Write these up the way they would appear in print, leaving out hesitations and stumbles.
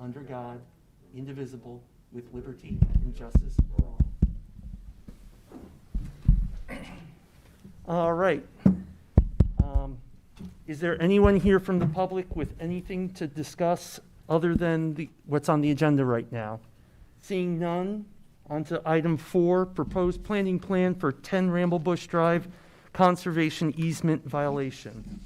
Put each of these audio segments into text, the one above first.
under God, indivisible, with liberty and justice for all. All right. Is there anyone here from the public with anything to discuss other than what's on the agenda right now? Seeing none, on to item 4, proposed planting plan for 10 Ramblebush Drive, conservation easement violation.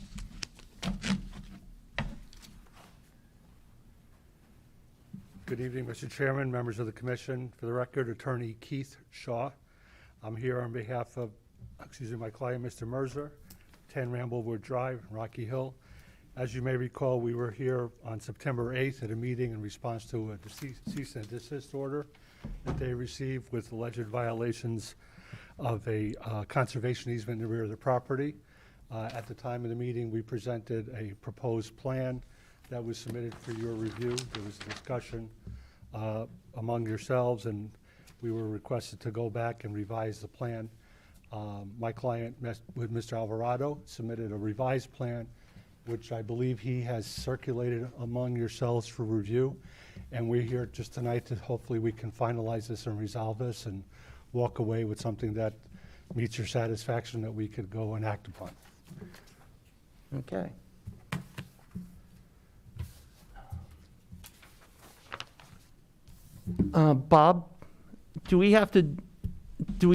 Good evening, Mr. Chairman, members of the commission. For the record, Attorney Keith Shaw. I'm here on behalf of, my client, Mr. Mercer, 10 Ramblewood Drive, Rocky Hill. As you may recall, we were here on September 8th at a meeting in response to a cease and desist order that they received with alleged violations of a conservation easement in the rear of the property. At the time of the meeting, we presented a proposed plan that was submitted for your review. There was a discussion among yourselves, and we were requested to go back and revise the plan. My client, with Mr. Alvarado, submitted a revised plan, which I believe he has circulated among yourselves for review. And we're here just tonight to hopefully we can finalize this and resolve this and walk away with something that meets your satisfaction that we could go and act upon. Okay. Bob, do we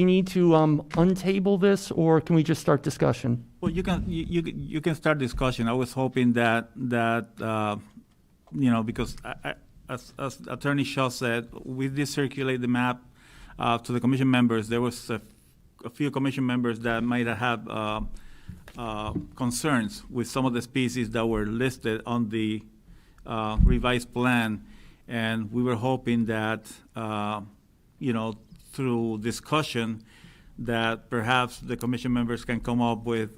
need to untable this, or can we just start discussion? Well, you can start discussion. I was hoping that because as Attorney Shaw said, we did circulate the map to the commission members. There was a few commission members that might have concerns with some of the species that were listed on the revised plan, and we were hoping that through discussion that perhaps the commission members can come up with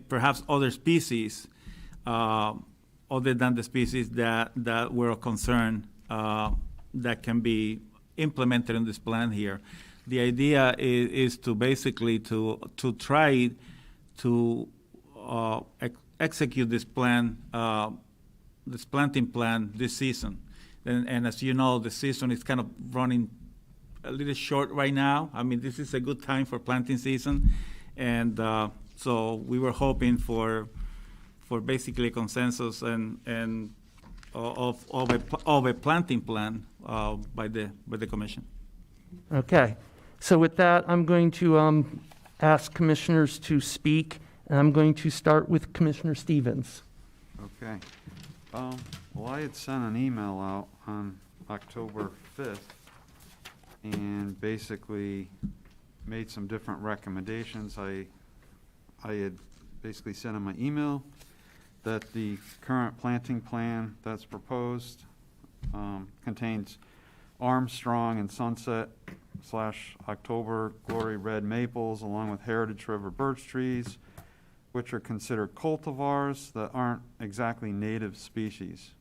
perhaps other species other than the species that were of concern that can be implemented in this plan here. The idea is to basically to try to execute this plan, this planting plan this season. And as you know, the season is kind of running a little short right now. I mean, this is a good time for planting season. And so we were hoping for basically a consensus and of a planting plan by the commission. Okay. So with that, I'm going to ask commissioners to speak, and I'm going to start with Commissioner Stevens. Okay. Well, I had sent an email out on October 5th and basically made some different recommendations. I had basically sent in my email that the current planting plan that's proposed contains Armstrong and Sunset / October Glory red maples along with Heritage River birch trees, which are considered cultivars that aren't exactly native species.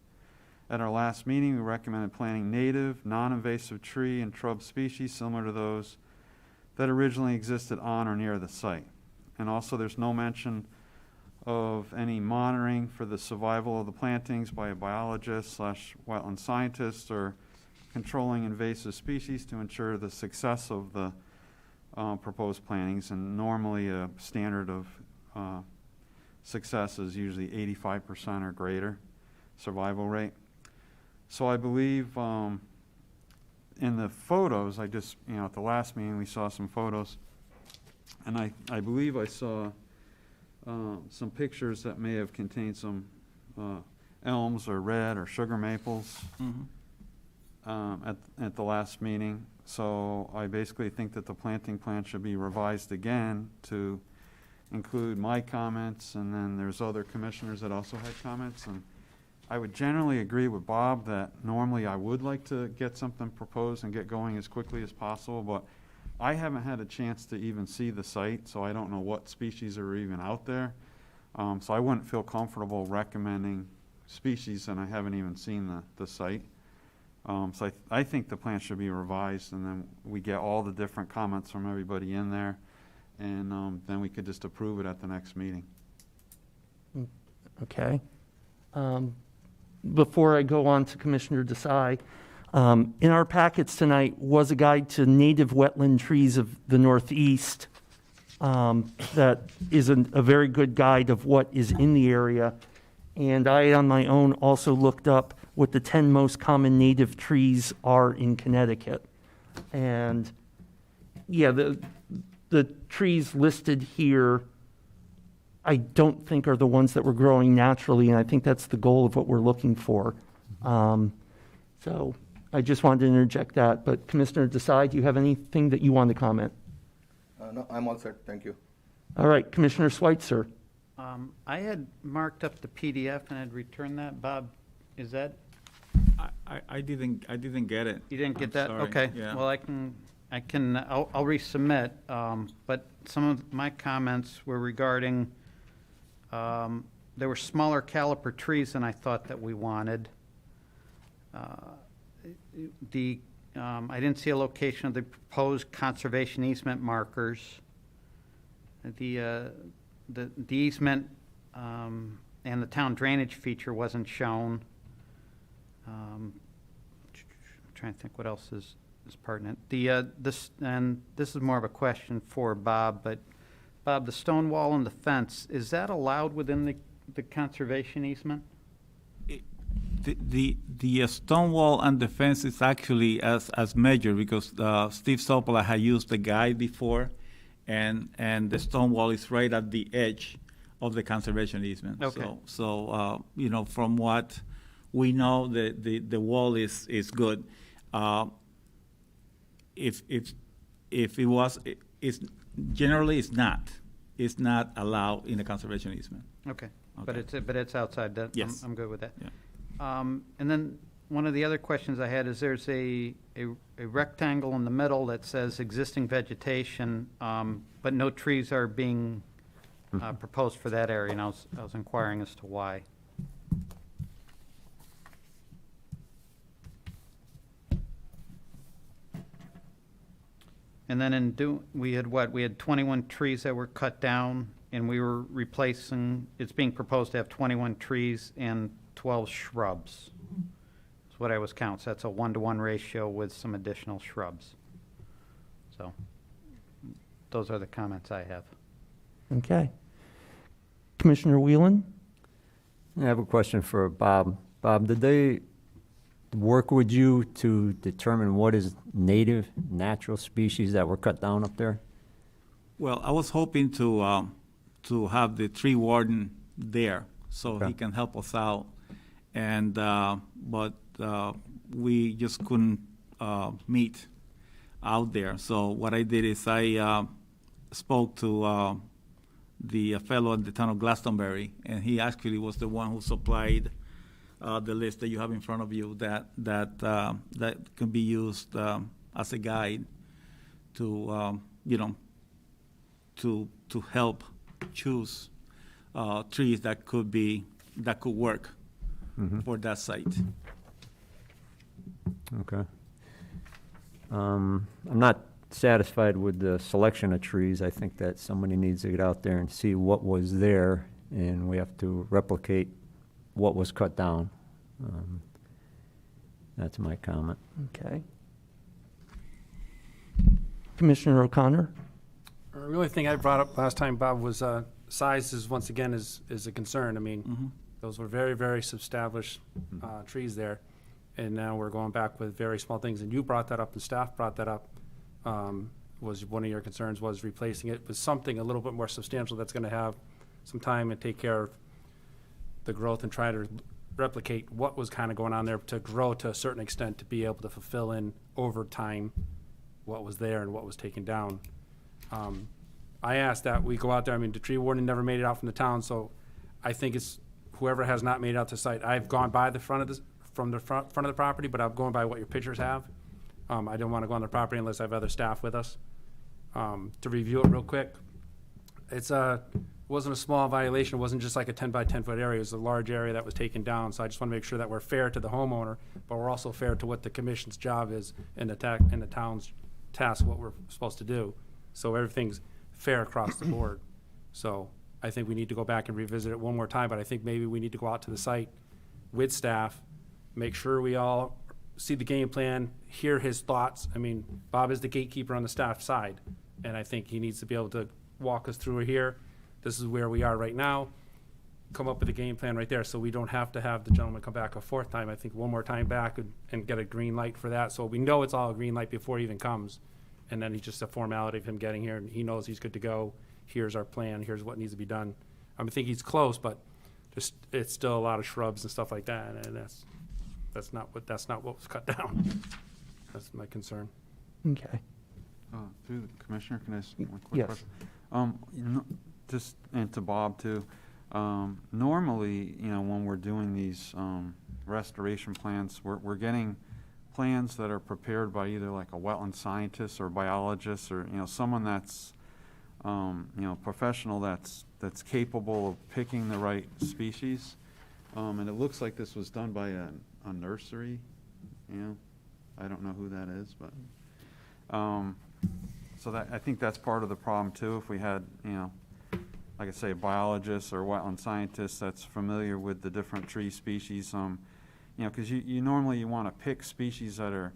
At our last meeting, we recommended planting native, non-invasive tree and shrub species similar to those that originally existed on or near the site. And also there's no mention of any monitoring for the survival of the plantings by a biologist / wetland scientist or controlling invasive species to ensure the success of the proposed plantings. And normally a standard of success is usually 85% or greater survival rate. So I believe in the photos, at the last meeting we saw some photos, and I believe I saw some pictures that may have contained some elms or red or sugar maples at the last meeting. So I basically think that the planting plan should be revised again to include my comments, and then there's other commissioners that also had comments. And I would generally agree with Bob that normally I would like to get something proposed and get going as quickly as possible, but I haven't had a chance to even see the site, so I don't know what species are even out there. So I wouldn't feel comfortable recommending species, and I haven't even seen the site. So I think the plan should be revised, and then we get all the different comments from everybody in there, and then we could just approve it at the next meeting. Okay. before I go on to Commissioner Desai, in our packets tonight was a guide to native wetland trees of the Northeast. That is a very good guide of what is in the area. And I, on my own, also looked up what the 10 most common native trees are in Connecticut. And yeah, the trees listed here, I don't think are the ones that were growing naturally, and I think that's the goal of what we're looking for. So I just wanted to interject that. But Commissioner Desai, do you have anything that you want to comment? No, I'm all set, thank you. All right, Commissioner Schweitzer. I had marked up the PDF and had returned that. Bob, is that, I didn't get it. you didn't get I'm that? sorry. Okay. Yeah. Well, I'll resubmit. But some of my comments were regarding, there were smaller caliper trees than I thought that we wanted. I didn't see a location of the proposed conservation easement markers. The easement and the town drainage feature wasn't shown. I'm trying to think what else is pertinent. This is more of a question for Bob, but Bob, the stone wall and the fence, is that allowed within the conservation easement? The stone wall and the fence is actually as measured, because Steve Sopola had used the guide before, and the stone wall is right at the edge of the conservation easement. Okay. So from what we know, the wall is good. If it was, it's generally it's not allowed in the conservation easement. Okay, but Okay. it's outside that. Yes. I'm good with that. Yeah. And then one of the other questions I had is there's a rectangle in the middle that says existing vegetation, but no trees are being proposed for that area, and I was inquiring as to why. And then we had 21 trees that were cut down, and we were replacing, it's being proposed to have 21 trees and 12 shrubs. That's what I was counting. So that's a 1-to-1 ratio with some additional shrubs. So those are the comments I have. Okay. Commissioner Whelan? I have a question for Bob. Bob, did they work with you to determine what is native, natural species that were cut down up there? Well, I was hoping to have the tree warden there, so Okay. he can help us out. And but we just couldn't meet out there. So what I did is I spoke to the fellow at the town of Glastonbury, and he actually was the one who supplied the list that you have in front of you that can be used as a guide to to help choose trees that could work for that site. Okay. I'm not satisfied with the selection of trees. I think that somebody needs to get out there and see what was there, and we have to replicate what was cut down. That's my comment. Okay. Commissioner O'Connor? The only thing I brought up last time, Bob, was size is, once again, is a concern. I mean, those were very, very established trees there, and now we're going back with very small things. And you brought that up, and staff brought that up, was one of your concerns was replacing it with something a little bit more substantial that's going to have some time and take care of the growth and try to replicate what was kind of going on there to grow to a certain extent to be able to fulfill in over time what was there and what was taken down. I asked that we go out there. I mean, the tree warden never made it out from the town, so I think it's whoever has not made it out to site. I've gone by the front of the front of the property, but I'm going by what your pictures have. I don't want to go on the property unless I have other staff with us to review it real quick. It's wasn't a small violation. It wasn't just like a 10 by 10 foot area. It was a large area that was taken down. So I just want to make sure that we're fair to the homeowner, but we're also fair to what the commission's job is and the town's task, what we're supposed to do. So everything's fair across the board. So I think we need to go back and revisit it one more time, but I think maybe we need to go out to the site, with staff, make sure we all see the game plan, hear his thoughts. I mean, Bob is the gatekeeper on the staff side, and I think he needs to be able to walk us through here. This is where we are right now. Come up with a game plan right there, so we don't have to have the gentleman come back a fourth time. I think one more time back and get a green light for that, so we know it's all a green light before he even comes. And then it's just a formality of him getting here, and he knows he's good to go. Here's our plan, here's what needs to be done. I think he's close, but just, it's still a lot of shrubs and stuff like that, and that's not what was cut down. That's my concern. Okay. Through the commissioner, can I ask one quick Yes. question? Just, and to Bob too, normally, when we're doing these restoration plans, we're getting plans that are prepared by either like a wetland scientist or biologist or, someone that's, professional that's capable of picking the right species. And it looks like this was done by a nursery, I don't know who that is, but, so that, I think that's part of the problem too, if we had, like I say, a biologist or wetland scientist that's familiar with the different tree species, because you normally want to pick species that are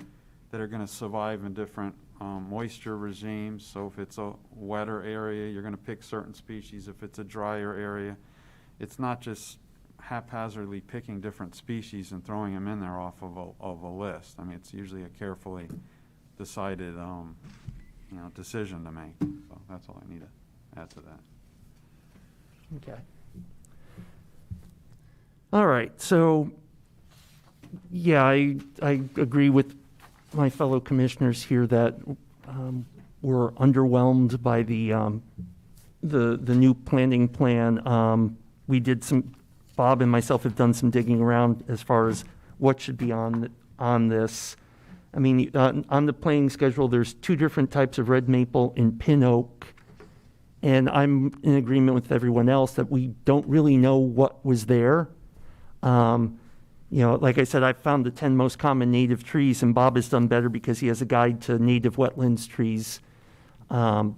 going to survive in different moisture regimes. So if it's a wetter area, you're going to pick certain species. If it's a drier area, it's not just haphazardly picking different species and throwing them in there off of a list. I mean, it's usually a carefully decided, decision to make. So that's all I need to add to that. Okay. All right, so, yeah, I agree with my fellow commissioners here that we're underwhelmed by the new planning plan. We did Bob and myself have done some digging around as far as what should be on this. I mean, on the planning schedule, there's 2 different types of red maple and pin oak. And I'm in agreement with everyone else that we don't really know what was there. Like I said, I found the 10 most common native trees, and Bob has done better because he has a guide to native wetlands trees. I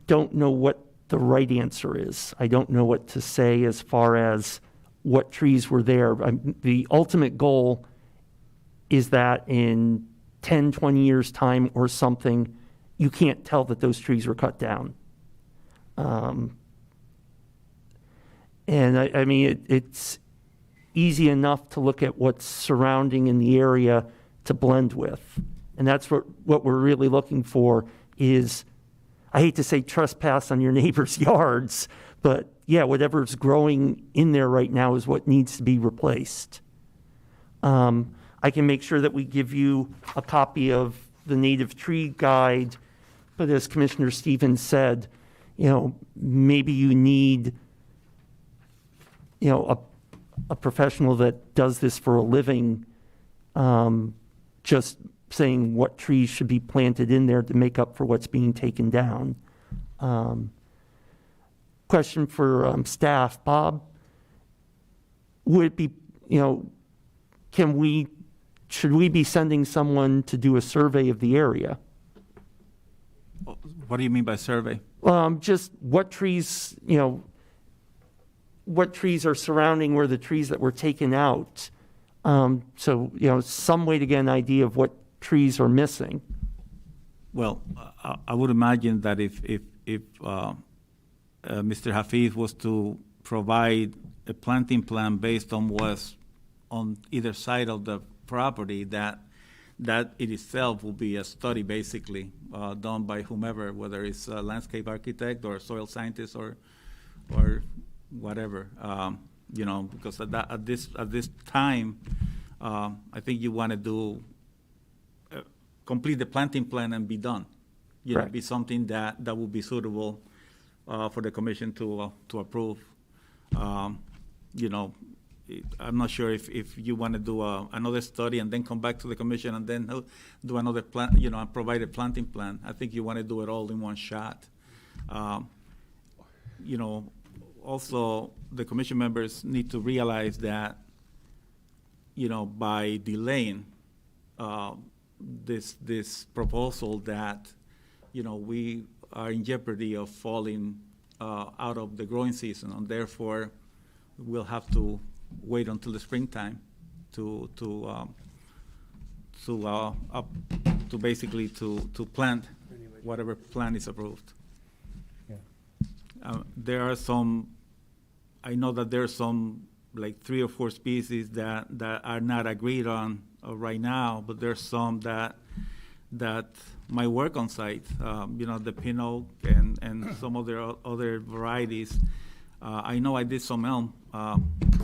don't know what the right answer is. I don't know what to say as far as what trees were there. The ultimate goal is that in 10, 20 years' time or something, you can't tell that those trees were cut down. And I mean, it's easy enough to look at what's surrounding in the area to blend with. And that's what we're really looking for is, I hate to say trespass on your neighbor's yards, but yeah, whatever's growing in there right now is what needs to be replaced. I can make sure that we give you a copy of the native tree guide, but as Commissioner Stevens said, maybe you need, a professional that does this for a living, just saying what trees should be planted in there to make up for what's being taken down. Question for staff, Bob, would it be, should we be sending someone to do a survey of the area? What do you mean by survey? Just what trees, what trees are surrounding where the trees that were taken out. So, some way to get an idea of what trees are missing. Well, I would imagine that if Mr. Hafiz was to provide a planting plan based on what's on either side of the property, that it itself will be a study basically done by whomever, whether it's a landscape architect or a soil scientist or whatever. Because at this time, I think you want to do complete the planting plan and be done. Correct. Be something that will be suitable for the commission to approve. I'm not sure if you want to do another study and then come back to the commission and then do another plan, and provide a planting plan. I think you want to do it all in one shot. Also, the commission members need to realize that, by delaying this proposal, that, we are in jeopardy of falling out of the growing season, and therefore, we'll have to wait until the springtime to basically to plant whatever plant is approved. There are some, I know that there are some, like 3 or 4 species that are not agreed on right now, but there's some that might work on site. The pin oak and some other varieties. I know I did some elm.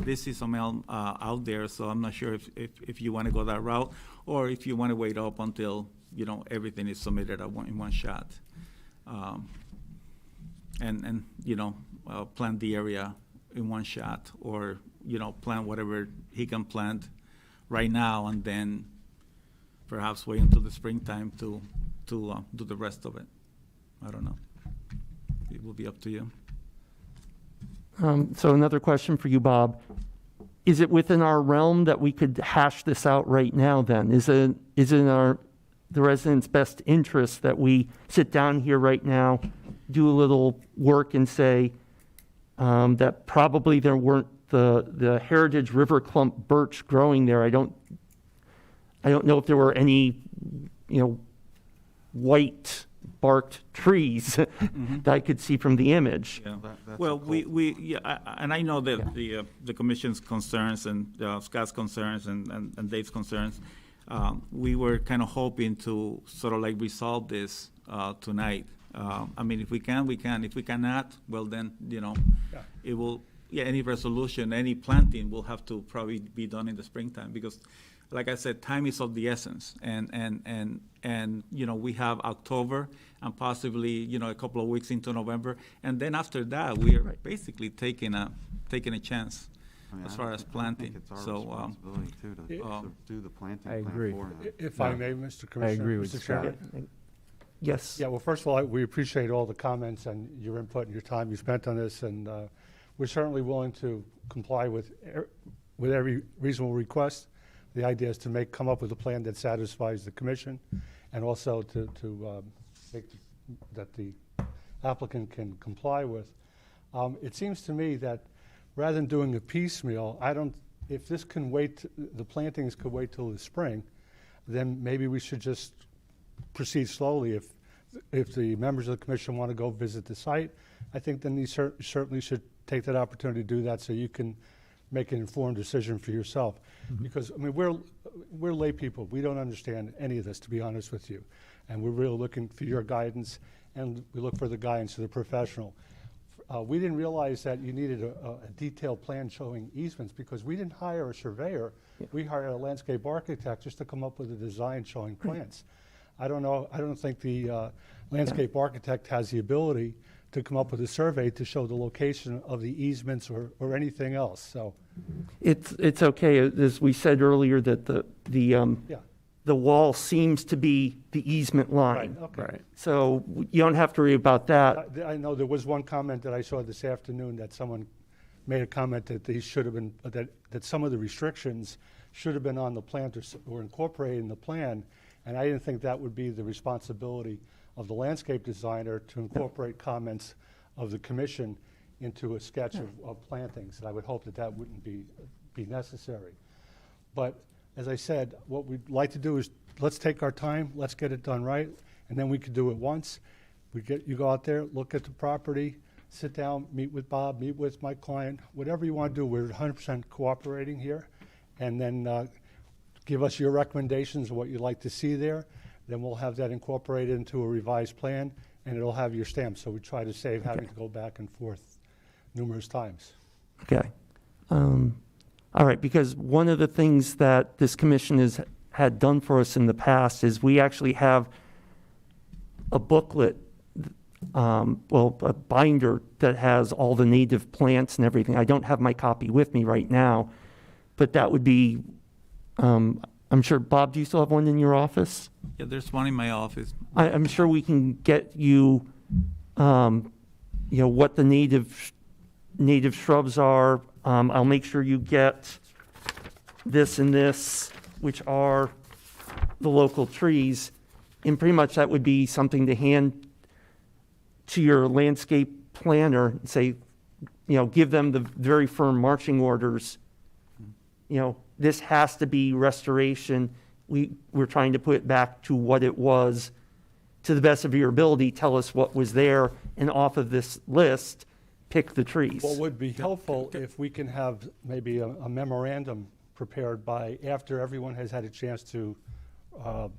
This is some elm out there, so I'm not sure if you want to go that route, or if you want to wait up until, everything is submitted in one shot. And plant the area in one shot, or, plant whatever he can plant right now, and then perhaps wait until the springtime to do the rest of it. I don't know. It will be up to you. So another question for you, Bob. Is it within our realm that we could hash this out right now then? Is it in the residents' best interest that we sit down here right now, do a little work and say that probably there weren't the heritage river clump birch growing there? I don't know if there were any, white barked trees that I could see from the image. Yeah. That's Well, a cool- and I know that the commission's concerns and Scott's concerns and Dave's concerns. We were kind of hoping to sort of like resolve this tonight. If we can, we can. If we cannot, well then, it will, any resolution, any planting will have to probably be done in the springtime, because like I said, time is of the essence. And we have October and possibly, a couple of weeks into November. And then after that, we are basically taking a chance as far as planting. I think it's our So, responsibility too to do the planting I plan agree. for him. If I may, Mr. Commissioner. agree with Mr. Scott. Chairman. Yes. Yeah, well, first of all, we appreciate all the comments and your input and your time you spent on this, and we're certainly willing to comply with every reasonable request. The idea is to come up with a plan that satisfies the commission, and also to make that the applicant can comply with. It seems to me that rather than doing a piecemeal, if this can wait, the plantings could wait till the spring, then maybe we should just proceed slowly. If the members of the commission want to go visit the site, I think then you certainly should take that opportunity to do that, so you can make an informed decision for yourself. Because, we're lay people. We don't understand any of this, to be honest with you. And we're really looking for your guidance, and we look for the guidance of the professional. We didn't realize that you needed a detailed plan showing easements, because we didn't hire a surveyor. We hired a landscape architect just to come up with a design showing plans. I don't think the landscape architect has the ability to come up with a survey to show the location of the easements or anything else, so. It's okay, as we said earlier, that Yeah. the wall seems to be the easement line. Right, okay. Right. So you don't have to worry about that. I know there was one comment that I saw this afternoon, that someone made a comment that these should have been, that some of the restrictions should have been on the plan or incorporated in the plan, and I didn't think that would be the responsibility of the landscape designer to incorporate comments of the commission into a sketch of plantings, and I would hope that wouldn't be necessary. But as I said, what we'd like to do is, let's take our time, let's get it done right, and then we could do it once. You go out there, look at the property, sit down, meet with Bob, meet with my client, whatever you want to do. We're 100% cooperating here, and then give us your recommendations of what you'd like to see there. Then we'll have that incorporated into a revised plan, and it'll have your stamp. So we try to save having to go back and forth numerous times. Okay. All right, because one of the things that this commission had done for us in the past is we actually have a booklet, a binder that has all the native plants and everything. I don't have my copy with me right now, but that would be, I'm sure, Bob, do you still have one in your office? Yeah, there's one in my office. I'm sure we can get you, what the native shrubs are. I'll make sure you get this and this, which are the local trees. And pretty much that would be something to hand to your landscape planner and say, give them the very firm marching orders. This has to be restoration. We're trying to put it back to what it was. To the best of your ability, tell us what was there, and off of this list, pick the trees. What would be helpful if we can have maybe a memorandum prepared by, after everyone has had a chance to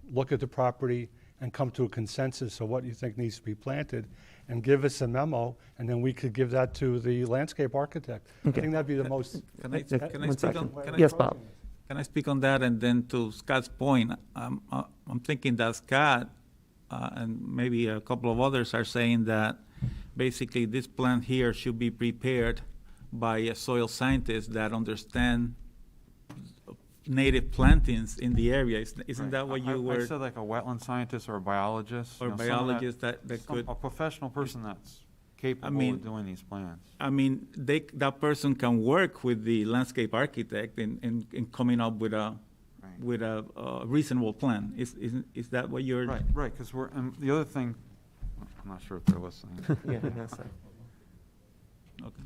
look at the property and come to a consensus of what you think needs to be planted, and give us a memo, and then we could give that to the landscape architect. I Okay. think that'd be the most. Can I One speak second. on? Can I- Yes, Bob. Can I speak on that? And then to Scott's point, I'm thinking that Scott and maybe a couple of others are saying that basically this plant here should be prepared by a soil scientist that understand native plantings in the area. Isn't that what you I were, said like a wetland scientist or a biologist. or you know, someone biologist that could? A professional person that's capable mean- of doing these plans. I mean, that person can work with the landscape architect in coming up with a reasonable plan. Is that what you're? Right, because and the other thing, I'm not sure if they're listening. Yeah, that's it. Okay.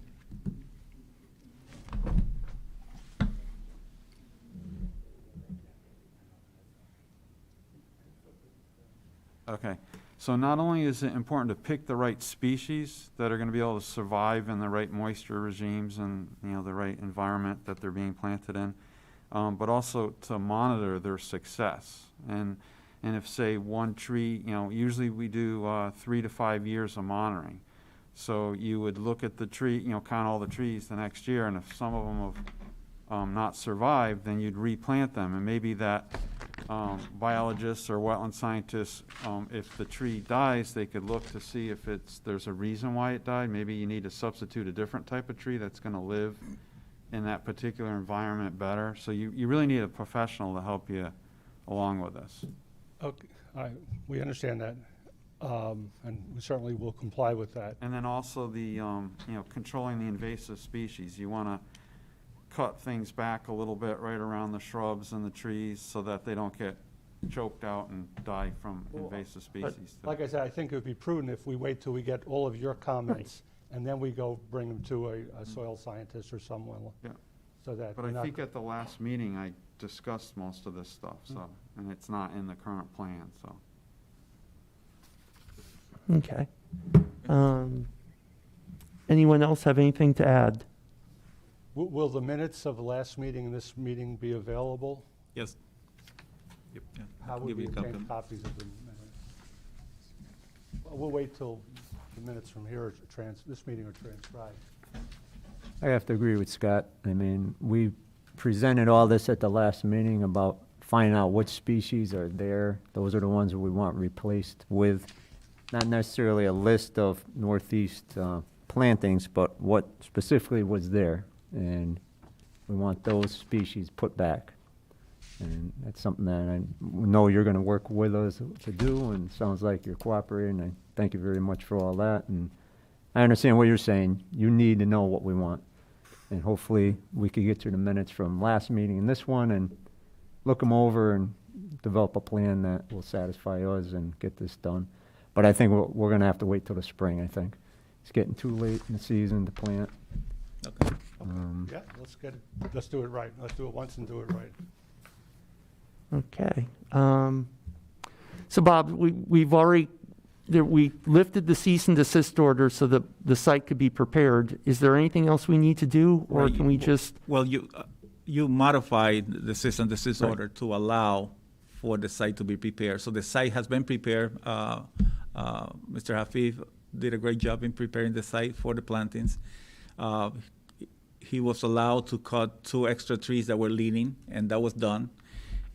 Okay, so not only is it important to pick the right species that are gonna be able to survive in the right moisture regimes and, the right environment that they're being planted in, but also to monitor their success. And if, say, one tree, usually we do 3 to 5 years of monitoring. So you would look at the tree, count all the trees the next year, and if some of them have not survived, then you'd replant them. And maybe that biologists or wetland scientists, if the tree dies, they could look to see if there's a reason why it died. Maybe you need to substitute a different type of tree that's gonna live in that particular environment better. So you really need a professional to help you along with this. Okay, we understand that, and we certainly will comply with that. And then also the, controlling the invasive species. You want to cut things back a little bit right around the shrubs and the trees so that they don't get choked out and die from invasive But species. like I said, I think it would be prudent if we wait till we get all of your comments, and then we go bring them to a soil scientist or someone. Yeah. So that. But we're I not- think at the last meeting, I discussed most of this stuff, so, and it's not in the current plan, so. Okay. Anyone else have anything to add? Will the minutes of the last meeting and this meeting be available? Yes. Yep. Yeah. How I'll would give we you a copy. obtain copies of the minutes? Well, we'll wait till the minutes from here are this meeting are transcribed. I have to agree with Scott. I mean, we presented all this at the last meeting about finding out which species are there. Those are the ones that we want replaced with, not necessarily a list of northeast plantings, but what specifically was there. And we want those species put back. And that's something that I know you're going to work with us to do, and it sounds like you're cooperating. I thank you very much for all that. And I understand what you're saying. You need to know what we want. And hopefully, we could get to the minutes from last meeting and this one and look them over and develop a plan that will satisfy us and get this done. But I think we're going to have to wait till the spring, I think. It's getting too late in the season to plant. Okay. Yeah, let's do it right. Let's do it once and do it right. Okay. So Bob, we've already, we lifted the cease and desist order so that the site could be prepared. Is there anything else we need to do, or Right, can we just? Well, you modified the cease and desist Right. order to allow for the site to be prepared. So the site has been prepared. Mr. Hafif did a great job in preparing the site for the plantings. He was allowed to cut 2 extra trees that were leaning, and that was done.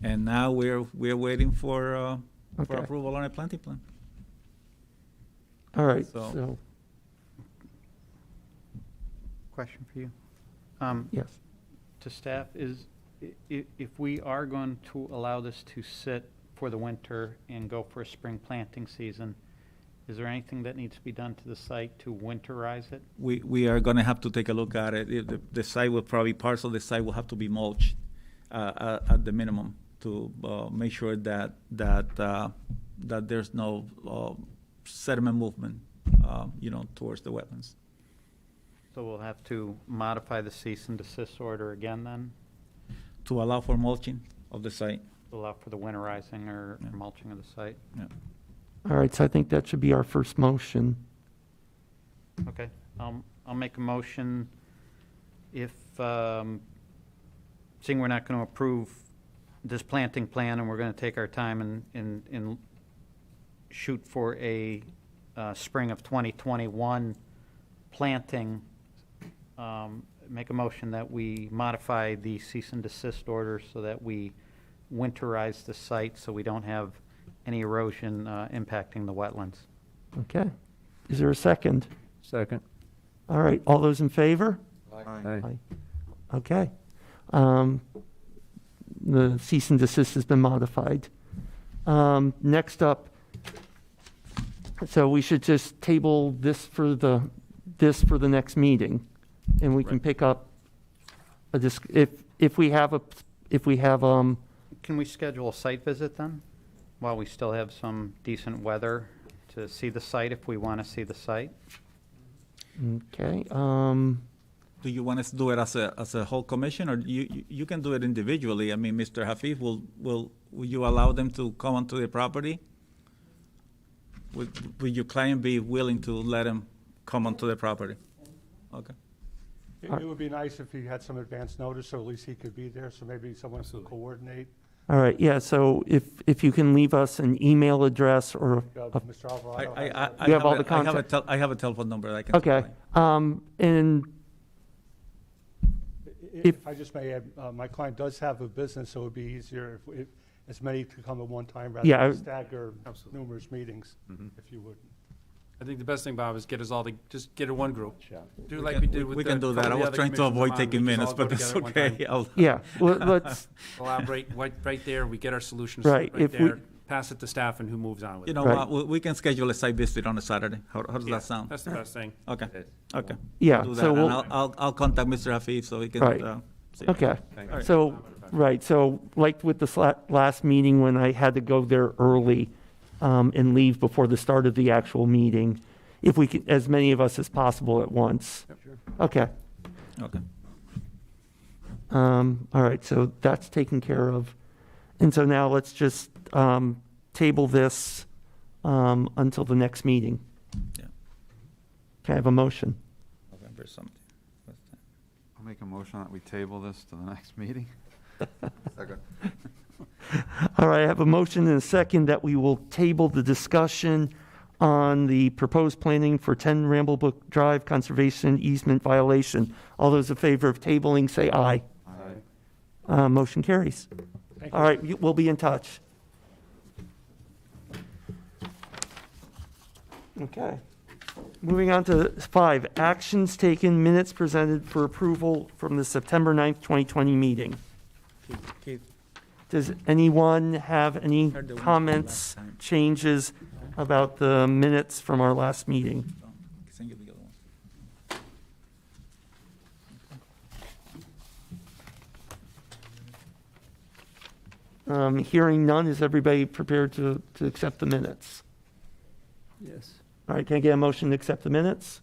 And now we're waiting for Okay. approval on a planting plan. All right, So- so, Question for you. yes. To staff is, if we are going to allow this to sit for the winter and go for a spring planting season, is there anything that needs to be done to the site to winterize it? We are going to have to take a look at it. The site will probably, parts of the site will have to be mulched at the minimum to make sure that there's no sediment movement towards the wetlands. So we'll have to modify the cease and desist order again then, To allow for mulching of the site. to allow for the winterizing or Yeah. mulching of the site. All right, so I think that should be our first motion. Okay, I'll make a motion if, seeing we're not going to approve this planting plan and we're going to take our time and shoot for a spring of 2021 planting, make a motion that we modify the cease and desist order so that we winterize the site so we don't have any erosion impacting the wetlands. Okay. Is there a second? Second. All right, all those in favor? Aye. Aye. Okay. The cease and desist has been modified. Next up, so we should just table this for the next meeting, and we can pick up if we have Can we schedule a site visit then, while we still have some decent weather to see the site if we want to see the site? okay, Do you want us to do it as a whole commission, or you can do it individually? I mean, Mr. Hafif, will you allow them to come onto the property? Would your client be willing to let him come onto the property? Okay. It would be nice if he had some advance notice, so at least he could be there, so maybe someone could coordinate. all right, yeah, so if you can leave us an email address or, Mr. Alvarado. I You have all a- the contact? I have a telephone number that I can. okay, supply. and, If I just may add, my client does have a business, so it would be easier if as many could come at one time rather Yeah, than stagger Absolutely. numerous meetings, if you would. I think the best thing, Bob, is get us all to, just get in one group. Do like can- we did with We can the do that. couple I of was other trying to commissions avoid on, taking we just minutes, all go but that's together at one time. okay. I'll- yeah, let's, Collaborate, right there, we get our solutions Right, right if we- there, pass it to staff, and who moves on with You it. know Right. what, we can schedule a site visit on a Saturday. How does Yeah, that sound? That's the best thing. Okay, okay. yeah, Do that, so and we'll, I'll contact Mr. Hafif so he can. Right. See. okay. All right. So, right, so like with the last meeting when I had to go there early and leave before the start of the actual meeting, if we could, as many of us as possible at once. Okay, Okay. all right, so that's taken care of. And so now let's just table this until the next meeting. Yeah. Can I have a motion? November something. I'll make a motion that we table this to the next meeting. Second. All right, I have a motion and a second that we will table the discussion on the proposed planning for 10 Ramblebrook Drive conservation easement violation. All those in favor of tabling, say aye. Motion carries. Thank you. All right, we'll be in touch. Okay. Moving on to 5, actions taken, minutes presented for approval from the September 9th, 2020 meeting. Keith, Does anyone have any Heard the one from comments, last time. changes about the minutes from our last meeting? send you the other one. Hearing none, is everybody prepared to accept the minutes? Yes. All right, can I get a motion to accept the minutes?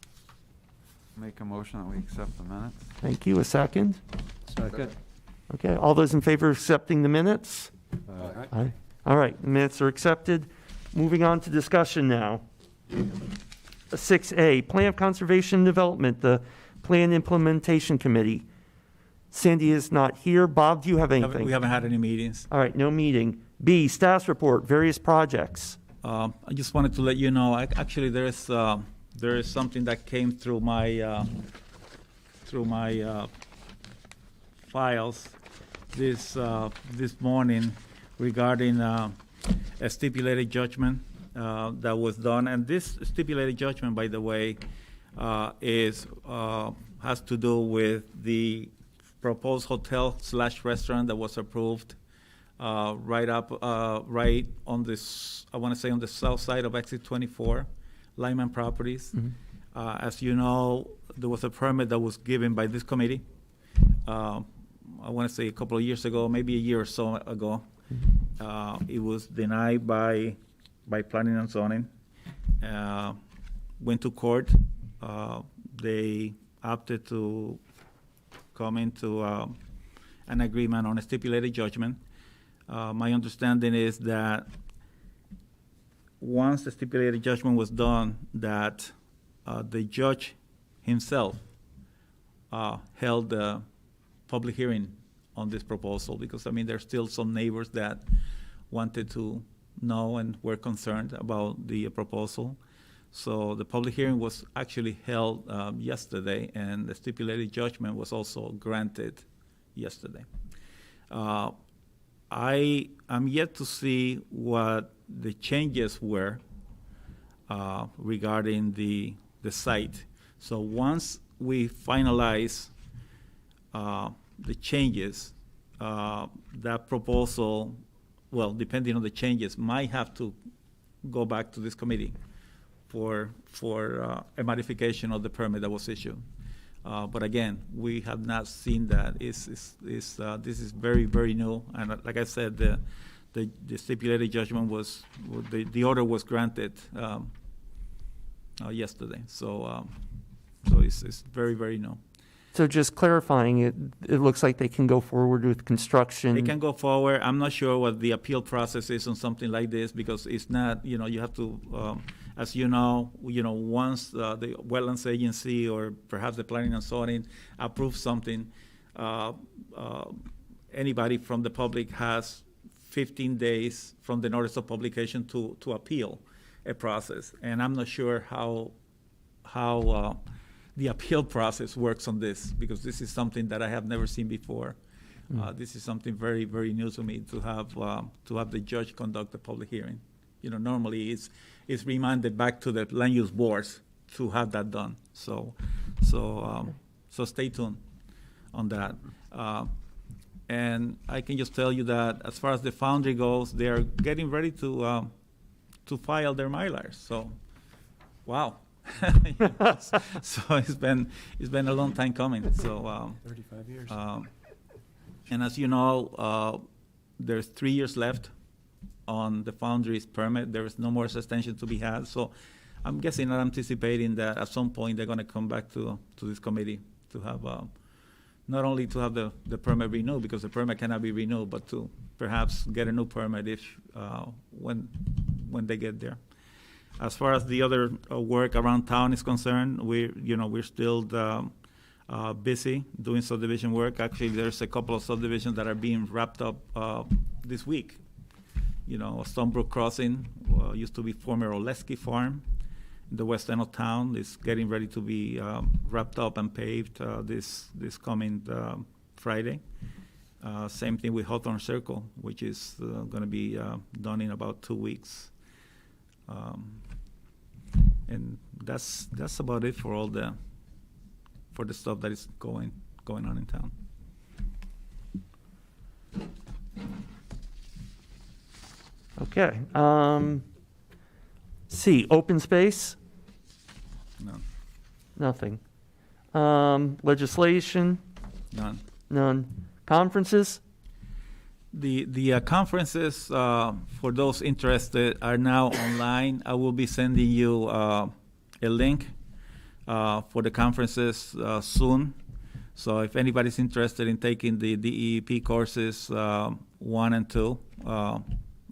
Make a motion that we accept the minutes. Thank you. A second? Second. Okay, all those in favor of accepting the minutes? Aye. All right, the minutes are accepted. Moving on to discussion now. 6A, Plan of Conservation and Development, the Plan Implementation Committee. Sandy is not here. Bob, do you have anything? We haven't had any meetings. All right, no meeting. B, status report, various projects. I just wanted to let you know, actually, there is something that came through my files this morning regarding a stipulated judgment that was done. And this stipulated judgment, by the way, has to do with the proposed hotel/restaurant that was approved right on this, I want to say on the south side of exit 24, Lyman Properties. As you know, there was a permit that was given by this committee, I want to say a couple of years ago, maybe a year or so ago. It was denied by Planning and Zoning. went to court. They opted to come into an agreement on a stipulated judgment. My understanding is that once the stipulated judgment was done, that the judge himself held a public hearing on this proposal, because, I mean, there's still some neighbors that wanted to know and were concerned about the proposal. So the public hearing was actually held yesterday, and the stipulated judgment was also granted yesterday. I am yet to see what the changes were regarding the site. So once we finalize the changes, that proposal, well, depending on the changes, might have to go back to this committee for a modification of the permit that was issued. But again, we have not seen that. This is very, very new. And like I said, the stipulated judgment was, the order was granted yesterday. So it's very, very new. So just clarifying, it looks like they can go forward with construction. They can go forward. I'm not sure what the appeal process is on something like this, because it's not, you have to, as you know, once the Wetlands Agency or perhaps the Planning and Zoning approves something, anybody from the public has 15 days from the notice of publication to appeal a process. And I'm not sure how the appeal process works on this, because this is something that I have never seen before. This is something very, very new to me, to have the judge conduct a public hearing. Normally it's remanded back to the land use boards to have that done. So stay tuned on that. And I can just tell you that as far as the foundry goes, they are getting ready to file their Mylars. So, wow. So it's been a long time coming. So 35 years. and as you know, there's 3 years left on the foundry's permit. There is no more extension to be had. So I'm guessing and anticipating that at some point they're going to come back to this committee to have not only to have the permit renewed, because the permit cannot be renewed, but to perhaps get a new permit if when they get there. As far as the other work around town is concerned, we're still busy doing subdivision work. Actually, there's a couple of subdivisions that are being wrapped up this week. Stonebrook Crossing used to be former Oleski Farm in the west end of town. Is getting ready to be wrapped up and paved this coming Friday. Same thing with Hawthorne Circle, which is going to be done in about 2 weeks. And that's about it for the stuff that is going on in town. Okay. C, open space? No, Nothing. Legislation? none. None. Conferences? The conferences, for those interested, are now online. I will be sending you a link for the conferences soon. So if anybody's interested in taking the DEP courses 1 and 2,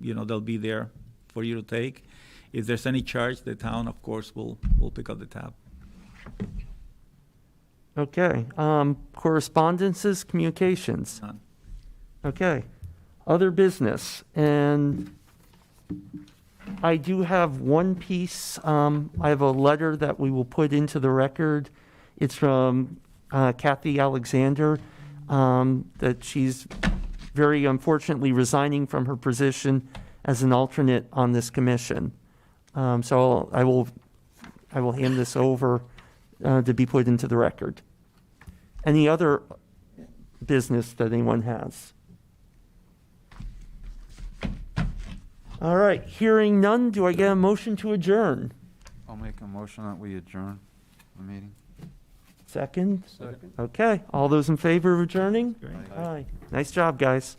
they'll be there for you to take. If there's any charge, the town, of course, will pick up the tab. Okay. Correspondences, communications? None. Okay. Other business, and I do have one piece. I have a letter that we will put into the record. It's from Kathy Alexander, that she's very unfortunately resigning from her position as an alternate on this commission. So I will hand this over to be put into the record. Any other business that anyone has? All right, hearing none, do I get a motion to adjourn? I'll make a motion that we adjourn the meeting. Second? Okay, all those in favor of adjourning? Great. Aye. Nice job, guys.